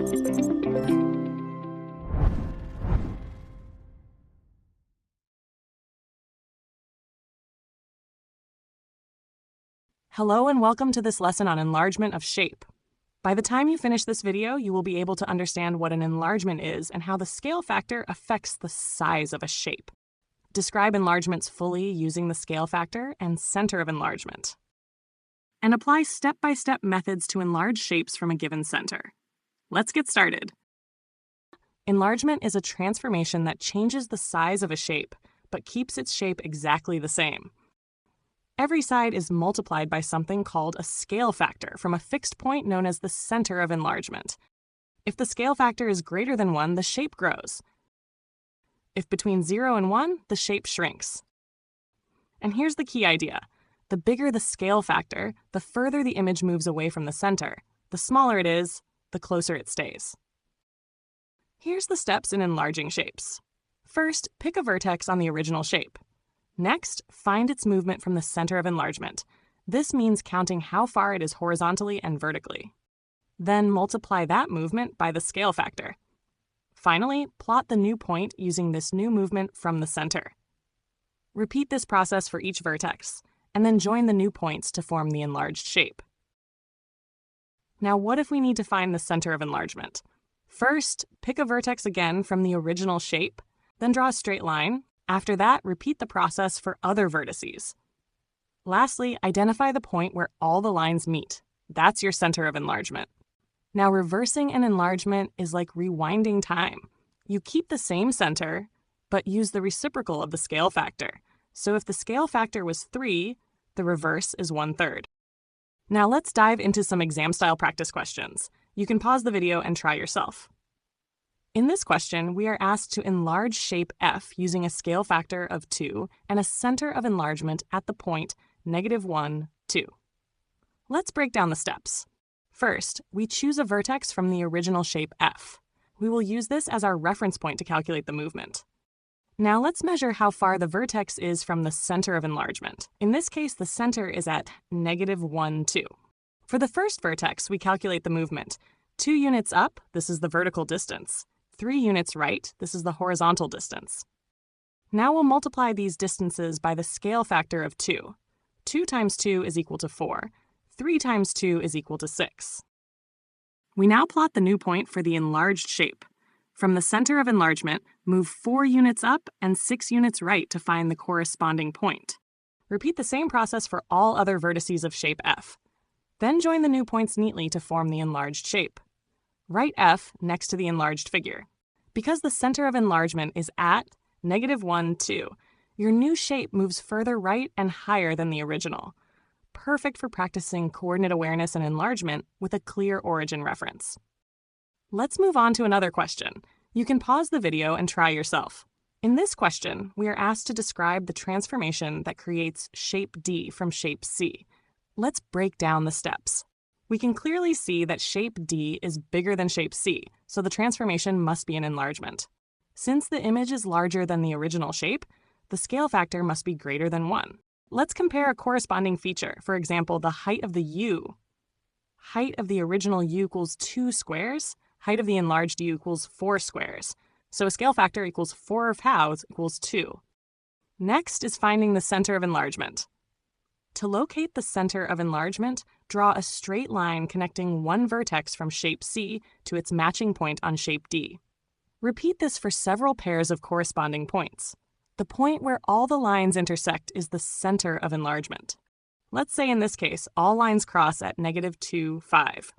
Hello and welcome to this lesson on enlargement of shape. By the time you finish this video, you will be able to understand what an enlargement is and how the scale factor affects the size of a shape. Describe enlargements fully using the scale factor and center of enlargement. And apply step-by-step methods to enlarge shapes from a given center. Let's get started. Enlargement is a transformation that changes the size of a shape, but keeps its shape exactly the same. Every side is multiplied by something called a scale factor from a fixed point known as the center of enlargement. If the scale factor is greater than 1, the shape grows. If between 0 and 1, the shape shrinks. And here's the key idea. The bigger the scale factor, the further the image moves away from the center. The smaller it is, the closer it stays. Here's the steps in enlarging shapes. First, pick a vertex on the original shape. Next, find its movement from the center of enlargement. This means counting how far it is horizontally and vertically. Then multiply that movement by the scale factor. Finally, plot the new point using this new movement from the center. Repeat this process for each vertex, and then join the new points to form the enlarged shape. Now, what if we need to find the center of enlargement? First, pick a vertex again from the original shape, then draw a straight line. After that, repeat the process for other vertices. Lastly, identify the point where all the lines meet. That's your center of enlargement. Now, reversing an enlargement is like rewinding time. You keep the same center, but use the reciprocal of the scale factor. So if the scale factor was 3, the reverse is 1/3. Now let's dive into some exam-style practice questions. You can pause the video and try yourself. In this question, we are asked to enlarge shape F using a scale factor of 2 and a center of enlargement at the point -1, 2. Let's break down the steps. First, we choose a vertex from the original shape F. We will use this as our reference point to calculate the movement. Now let's measure how far the vertex is from the center of enlargement. In this case, the center is at -1, 2. For the first vertex, we calculate the movement. 2 units up, this is the vertical distance. 3 units right, this is the horizontal distance. Now we'll multiply these distances by the scale factor of 2. 2 times 2 is equal to 4. 3 times 2 is equal to 6. We now plot the new point for the enlarged shape. From the center of enlargement, move 4 units up and 6 units right to find the corresponding point. Repeat the same process for all other vertices of shape F. Then join the new points neatly to form the enlarged shape. Write F next to the enlarged figure. Because the center of enlargement is at -1, 2, your new shape moves further right and higher than the original. Perfect for practicing coordinate awareness and enlargement with a clear origin reference. Let's move on to another question. You can pause the video and try yourself. In this question, we are asked to describe the transformation that creates shape D from shape C. Let's break down the steps. We can clearly see that shape D is bigger than shape C, so the transformation must be an enlargement. Since the image is larger than the original shape, the scale factor must be greater than 1. Let's compare a corresponding feature, for example, the height of the U. Height of the original U equals 2 squares, height of the enlarged U equals 4 squares. So a scale factor equals 4 of halves equals 2. Next is finding the center of enlargement. To locate the center of enlargement, draw a straight line connecting one vertex from shape C to its matching point on shape D. Repeat this for several pairs of corresponding points. The point where all the lines intersect is the center of enlargement. Let's say in this case, all lines cross at -2, 5.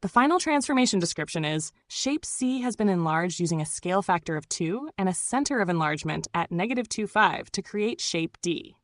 The final transformation description is, shape C has been enlarged using a scale factor of 2 and a center of enlargement at -2, 5 to create shape D.